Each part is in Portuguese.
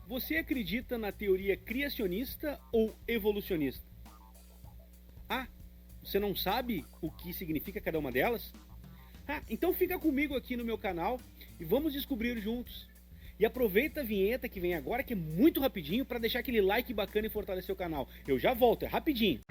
Você acredita na teoria criacionista ou evolucionista? Ah, você não sabe o que significa cada uma delas? Ah, então fica comigo aqui no meu canal e vamos descobrir juntos. E aproveita a vinheta que vem agora, que é muito rapidinho, para deixar aquele like bacana e fortalecer o canal. Eu já volto, é rapidinho.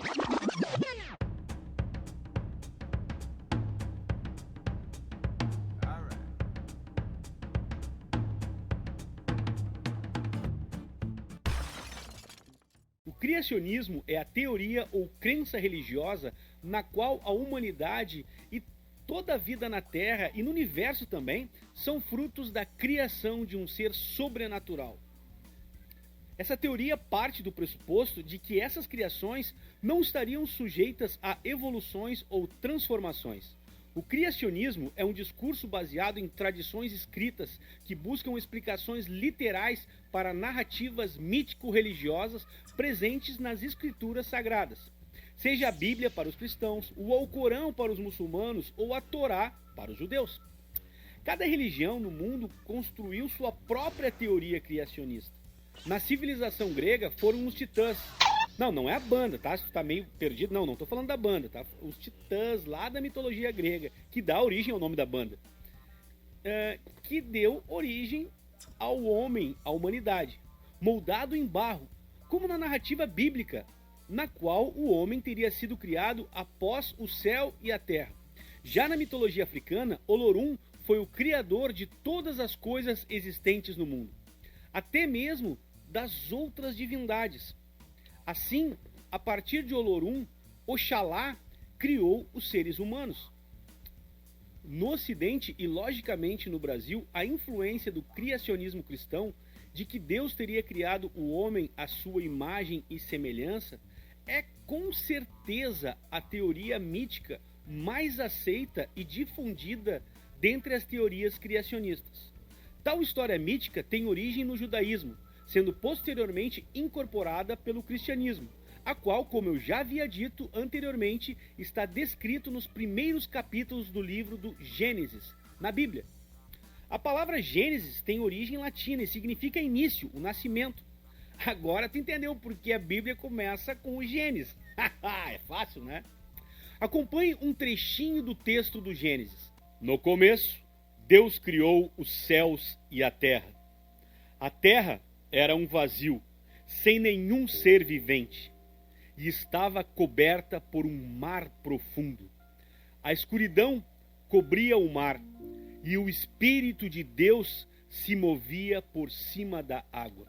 O criacionismo é a teoria ou crença religiosa na qual a humanidade e toda a vida na Terra e no universo também são frutos da criação de um ser sobrenatural. Essa teoria parte do pressuposto de que essas criações não estariam sujeitas a evoluções ou transformações. O criacionismo é um discurso baseado em tradições escritas que buscam explicações literais para narrativas mítico-religiosas presentes nas escrituras sagradas. Seja a Bíblia para os cristãos, o Alcorão para os muçulmanos ou a Torá para os judeus. Cada religião no mundo construiu sua própria teoria criacionista. Na civilização grega foram os titãs. Não é a banda, tá? Se tu tá meio perdido, não tô falando da banda, tá? Os titãs lá da mitologia grega, que dá origem ao nome da banda. Que deu origem ao homem, à humanidade, moldado em barro, como na narrativa bíblica, na qual o homem teria sido criado após o céu e a terra. Já na mitologia africana, Olorum foi o criador de todas as coisas existentes no mundo, até mesmo das outras divindades. Assim, a partir de Olorum, Oxalá criou os seres humanos. No Ocidente e logicamente no Brasil, a influência do criacionismo cristão, de que Deus teria criado o homem à sua imagem e semelhança, é com certeza a teoria mítica mais aceita e difundida dentre as teorias criacionistas. Tal história mítica tem origem no judaísmo, sendo posteriormente incorporada pelo cristianismo, a qual, como eu já havia dito anteriormente, está descrito nos primeiros capítulos do livro do Gênesis, na Bíblia. A palavra Gênesis tem origem latina e significa início, o nascimento. Agora tu entendeu por que a Bíblia começa com o Gênesis. É fácil, né? Acompanhe um trechinho do texto do Gênesis. No começo, Deus criou os céus e a terra. A terra era um vazio, sem nenhum ser vivente, e estava coberta por um mar profundo. A escuridão cobria o mar, e o Espírito de Deus se movia por cima da água.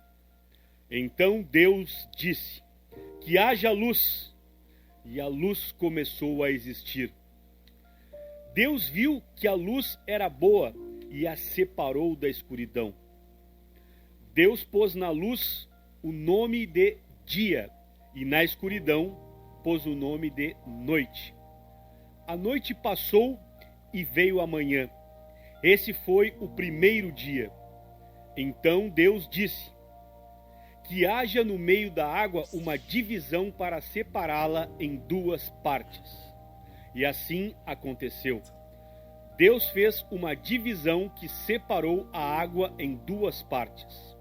Então Deus disse: que haja luz, e a luz começou a existir. Deus viu que a luz era boa e a separou da escuridão. Deus pôs na luz o nome de dia, e na escuridão pôs o nome de noite. A noite passou e veio a manhã. Esse foi o primeiro dia. Então Deus disse: que haja no meio da água uma divisão para separá-la em duas partes. E assim aconteceu. Deus fez uma divisão que separou a água em duas partes.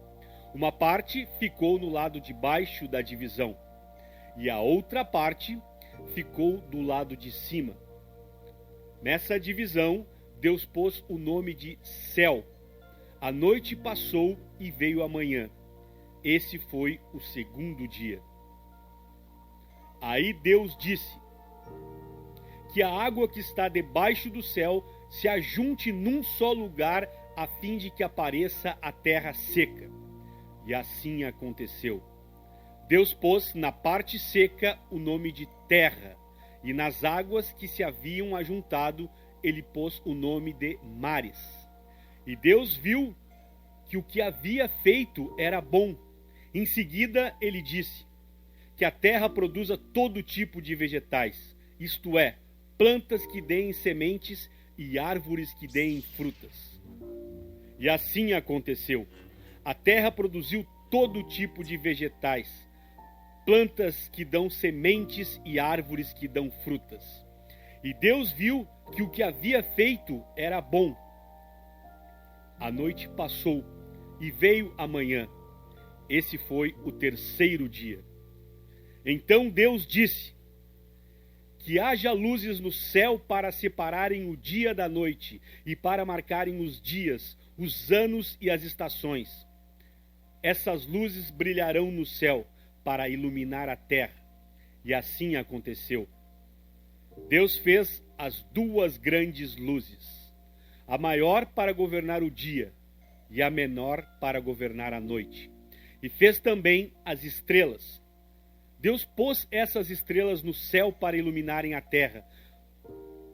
Uma parte ficou no lado de baixo da divisão, e a outra parte ficou do lado de cima. Nessa divisão, Deus pôs o nome de céu. A noite passou e veio a manhã. Esse foi o segundo dia. Aí Deus disse: que a água que está debaixo do céu se ajunte num só lugar, a fim de que apareça a terra seca. E assim aconteceu. Deus pôs na parte seca o nome de terra, e nas águas que se haviam ajuntado, ele pôs o nome de mares. E Deus viu que o que havia feito era bom. Em seguida, ele disse: que a terra produza todo tipo de vegetais, isto é, plantas que deem sementes e árvores que deem frutas. E assim aconteceu. A terra produziu todo tipo de vegetais, plantas que dão sementes e árvores que dão frutas. E Deus viu que o que havia feito era bom. A noite passou e veio a manhã. Esse foi o terceiro dia. Então Deus disse: que haja luzes no céu para separarem o dia da noite e para marcarem os dias, os anos e as estações. Essas luzes brilharão no céu para iluminar a terra. E assim aconteceu. Deus fez as duas grandes luzes, a maior para governar o dia e a menor para governar a noite. E fez também as estrelas. Deus pôs essas estrelas no céu para iluminarem a terra,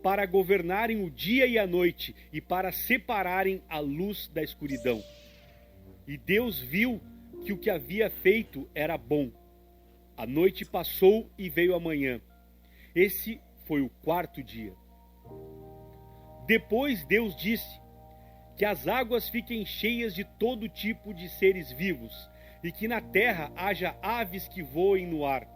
para governarem o dia e a noite e para separarem a luz da escuridão. E Deus viu que o que havia feito era bom. A noite passou e veio a manhã. Esse foi o quarto dia. Depois Deus disse: que as águas fiquem cheias de todo tipo de seres vivos, e que na terra haja aves que voem no ar.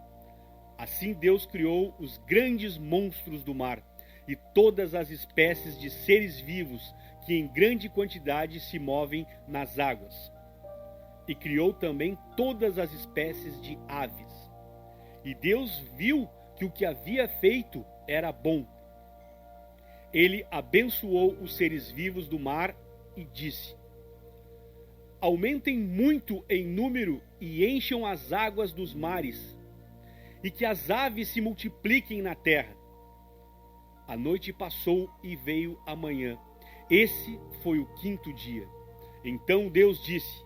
Assim Deus criou os grandes monstros do mar, e todas as espécies de seres vivos que em grande quantidade se movem nas águas. E criou também todas as espécies de aves. E Deus viu que o que havia feito era bom. Ele abençoou os seres vivos do mar e disse: aumentem muito em número e encham as águas dos mares, e que as aves se multipliquem na terra. A noite passou e veio a manhã. Esse foi o quinto dia. Então Deus disse: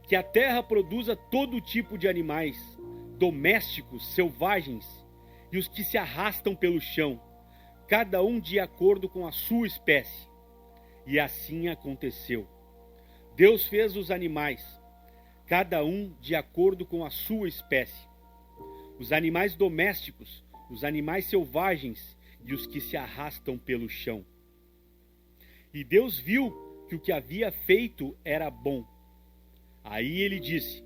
que a terra produza todo tipo de animais, domésticos, selvagens, e os que se arrastam pelo chão, cada um de acordo com a sua espécie. E assim aconteceu. Deus fez os animais, cada um de acordo com a sua espécie, os animais domésticos, os animais selvagens e os que se arrastam pelo chão. E Deus viu que o que havia feito era bom. Aí ele disse: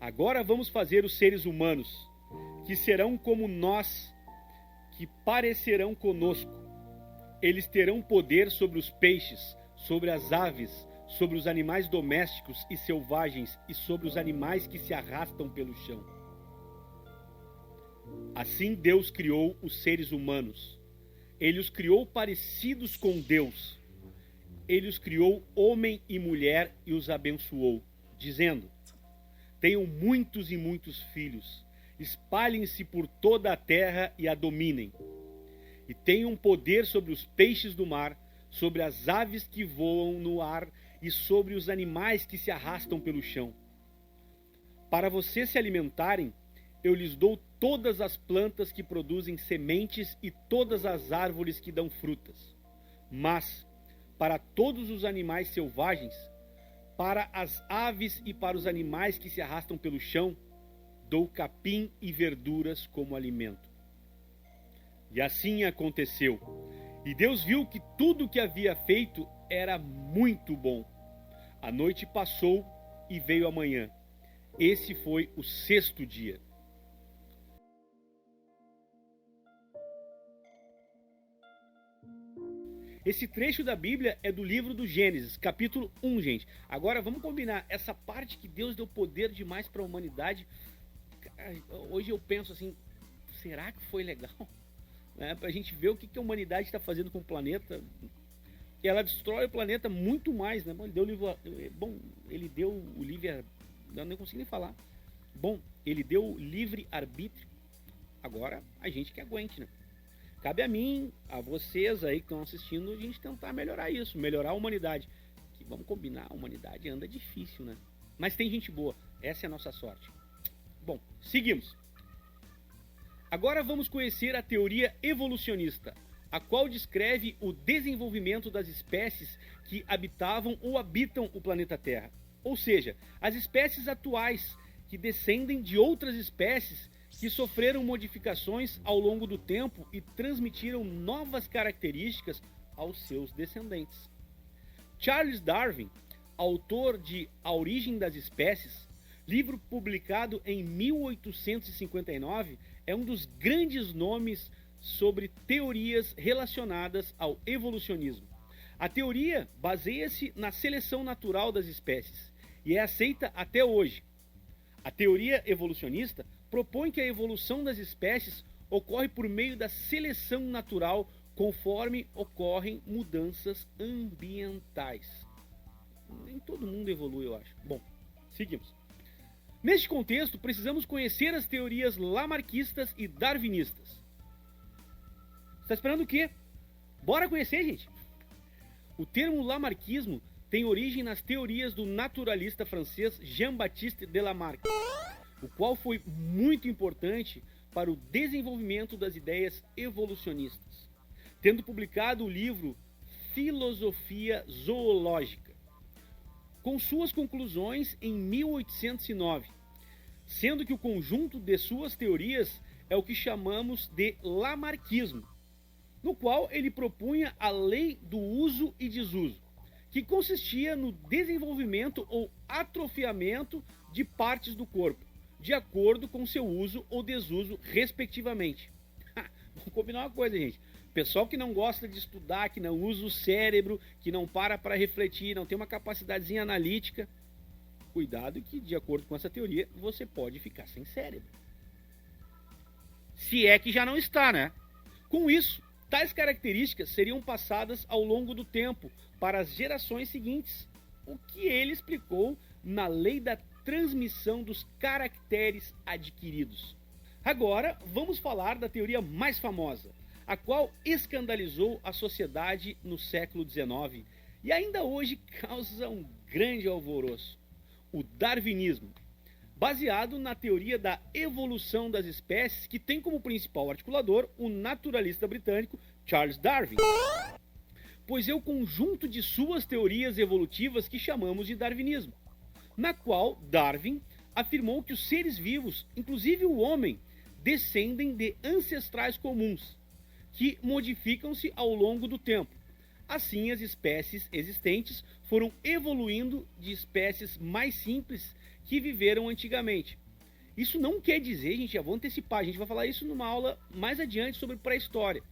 agora vamos fazer os seres humanos, que serão como nós, que parecerão conosco. Eles terão poder sobre os peixes, sobre as aves, sobre os animais domésticos e selvagens e sobre os animais que se arrastam pelo chão. Assim Deus criou os seres humanos. Ele os criou parecidos com Deus. Ele os criou homem e mulher e os abençoou, dizendo: tenham muitos e muitos filhos, espalhem-se por toda a terra e a dominem. E tenham poder sobre os peixes do mar, sobre as aves que voam no ar e sobre os animais que se arrastam pelo chão. Para vocês se alimentarem, eu lhes dou todas as plantas que produzem sementes e todas as árvores que dão frutas. Mas, para todos os animais selvagens, para as aves e para os animais que se arrastam pelo chão, dou capim e verduras como alimento. E assim aconteceu. E Deus viu que tudo o que havia feito era muito bom. A noite passou e veio a manhã. Esse foi o sexto dia. Esse trecho da Bíblia é do livro do Gênesis, capítulo 1, gente. Agora vamos combinar, essa parte que Deus deu poder demais para a humanidade. Hoje eu penso assim, será que foi legal? Para a gente ver o que a humanidade está fazendo com o planeta. Ela destrói o planeta muito mais, né? Ele deu o livre... Eu não consigo nem falar. Ele deu o livre arbítrio. Agora a gente que aguente, né? Cabe a mim, a vocês aí que estão assistindo, a gente tentar melhorar isso, melhorar a humanidade. Que vamos combinar, a humanidade anda difícil, né? Mas tem gente boa, essa é a nossa sorte. Bom, seguimos. Agora vamos conhecer a teoria evolucionista, a qual descreve o desenvolvimento das espécies que habitavam ou habitam o planeta Terra. Ou seja, as espécies atuais que descendem de outras espécies que sofreram modificações ao longo do tempo e transmitiram novas características aos seus descendentes. Charles Darwin, autor de A Origem das Espécies, livro publicado em 1859, é um dos grandes nomes sobre teorias relacionadas ao evolucionismo. A teoria baseia-se na seleção natural das espécies e é aceita até hoje. A teoria evolucionista propõe que a evolução das espécies ocorre por meio da seleção natural conforme ocorrem mudanças ambientais. Nem todo mundo evolui, eu acho. Bom, seguimos. Neste contexto, precisamos conhecer as teorias lamarquistas e darwinistas. Você está esperando o quê? Bora conhecer, gente! O termo lamarquismo tem origem nas teorias do naturalista francês Jean-Baptiste de Lamarck, o qual foi muito importante para o desenvolvimento das ideias evolucionistas, tendo publicado o livro Filosofia Zoológica, com suas conclusões em 1809, sendo que o conjunto de suas teorias é o que chamamos de lamarquismo, no qual ele propunha a lei do uso e desuso, que consistia no desenvolvimento ou atrofiamento de partes do corpo, de acordo com seu uso ou desuso, respectivamente. Vamos combinar uma coisa, gente. Pessoal que não gosta de estudar, que não usa o cérebro, que não para refletir, não tem uma capacidadezinha analítica, cuidado que, de acordo com essa teoria, você pode ficar sem cérebro. Se é que já não está, né? Com isso, tais características seriam passadas ao longo do tempo para as gerações seguintes, o que ele explicou na lei da transmissão dos caracteres adquiridos. Agora, vamos falar da teoria mais famosa, a qual escandalizou a sociedade no século XIX e ainda hoje causa um grande alvoroço: o darwinismo, baseado na teoria da evolução das espécies, que tem como principal articulador o naturalista britânico Charles Darwin, pois é o conjunto de suas teorias evolutivas que chamamos de darwinismo, na qual Darwin afirmou que os seres vivos, inclusive o homem, descendem de ancestrais comuns, que modificam-se ao longo do tempo. Assim, as espécies existentes foram evoluindo de espécies mais simples que viveram antigamente. Isso não quer dizer, gente, já vou antecipar, a gente vai falar isso numa aula mais adiante sobre pré-história.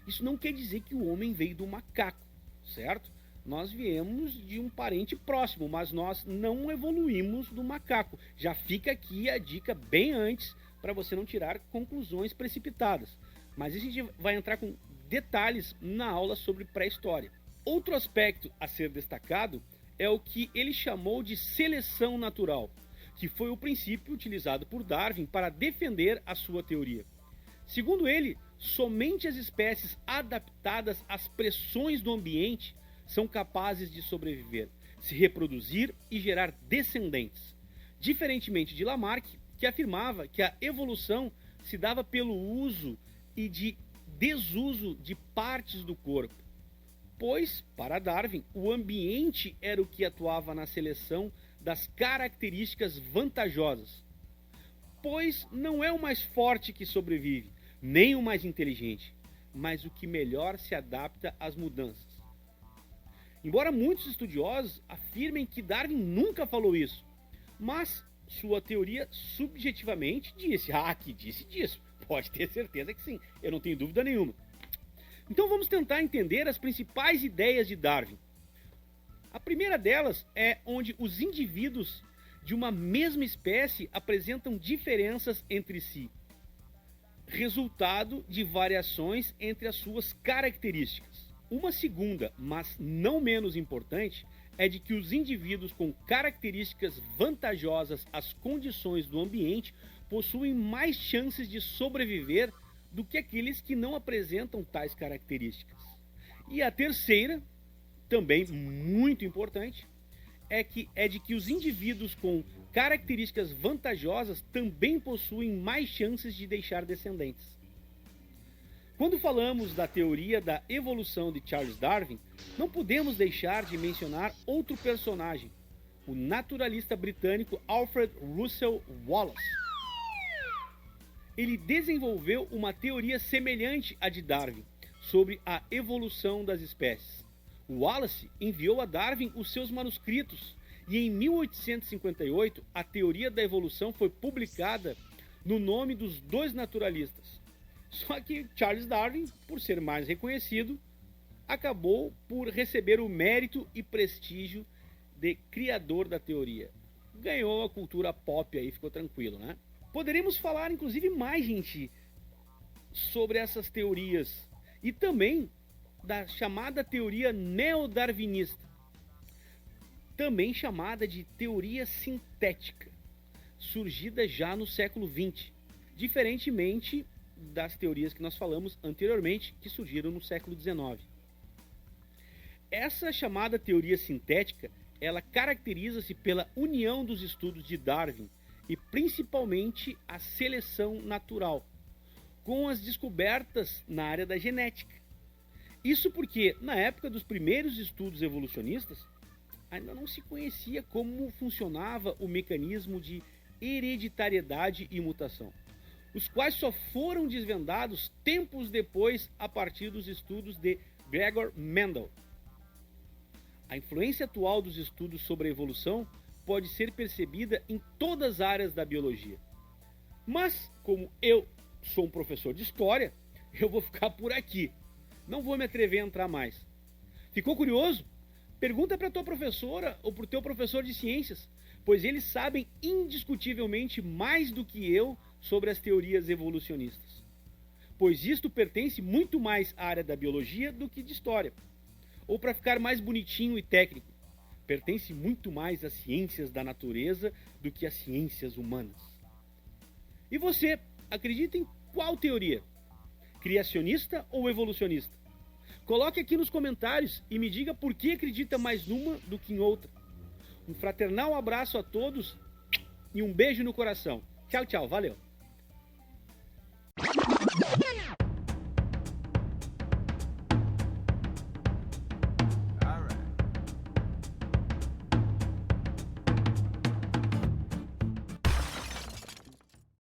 Isso não quer dizer que o homem veio do macaco, certo? Nós viemos de um parente próximo, mas nós não evoluímos do macaco. Já fica aqui a dica bem antes para você não tirar conclusões precipitadas. Mas isso a gente vai entrar com detalhes na aula sobre pré-história. Outro aspecto a ser destacado é o que ele chamou de seleção natural, que foi o princípio utilizado por Darwin para defender a sua teoria. Segundo ele, somente as espécies adaptadas às pressões do ambiente são capazes de sobreviver, se reproduzir e gerar descendentes, diferentemente de Lamarck, que afirmava que a evolução se dava pelo uso e de desuso de partes do corpo, pois, para Darwin, o ambiente era o que atuava na seleção das características vantajosas, pois não é o mais forte que sobrevive, nem o mais inteligente, mas o que melhor se adapta às mudanças. Embora muitos estudiosos afirmem que Darwin nunca falou isso, mas sua teoria subjetivamente disse, que disse disso, pode ter certeza que sim, eu não tenho dúvida nenhuma. Então vamos tentar entender as principais ideias de Darwin. A primeira delas é onde os indivíduos de uma mesma espécie apresentam diferenças entre si, resultado de variações entre as suas características. Uma segunda, mas não menos importante, é de que os indivíduos com características vantajosas às condições do ambiente possuem mais chances de sobreviver do que aqueles que não apresentam tais características. E a terceira, também muito importante, é de que os indivíduos com características vantajosas também possuem mais chances de deixar descendentes. Quando falamos da teoria da evolução de Charles Darwin, não podemos deixar de mencionar outro personagem, o naturalista britânico Alfred Russel Wallace. Ele desenvolveu uma teoria semelhante à de Darwin sobre a evolução das espécies. Wallace enviou a Darwin os seus manuscritos e em 1858 a teoria da evolução foi publicada no nome dos dois naturalistas. Só que Charles Darwin, por ser mais reconhecido, acabou por receber o mérito e prestígio de criador da teoria. ganhou a cultura pop aí, ficou tranquilo, né? Poderíamos falar, inclusive, mais, gente, sobre essas teorias e também da chamada teoria neodarwinista, também chamada de teoria sintética, surgida já no século XX, diferentemente das teorias que nós falamos anteriormente, que surgiram no século XIX. Essa chamada teoria sintética, ela caracteriza-se pela união dos estudos de Darwin e principalmente a seleção natural, com as descobertas na área da genética. Isso porque, na época dos primeiros estudos evolucionistas, ainda não se conhecia como funcionava o mecanismo de hereditariedade e mutação, os quais só foram desvendados tempos depois a partir dos estudos de Gregor Mendel. A influência atual dos estudos sobre a evolução pode ser percebida em todas as áreas da biologia. Mas, como eu sou um professor de história, eu vou ficar por aqui. Não vou me atrever a entrar mais. Ficou curioso? Pergunta para a tua professora ou para o teu professor de ciências, pois eles sabem indiscutivelmente mais do que eu sobre as teorias evolucionistas. Pois isto pertence muito mais à área da biologia do que de história. Ou para ficar mais bonitinho e técnico, pertence muito mais às ciências da natureza do que às ciências humanas. E você, acredita em qual teoria? Criacionista ou evolucionista? Coloque aqui nos comentários e me diga por que acredita mais numa do que em outra. Um fraternal abraço a todos e um beijo no coração. Tchau, tchau, valeu!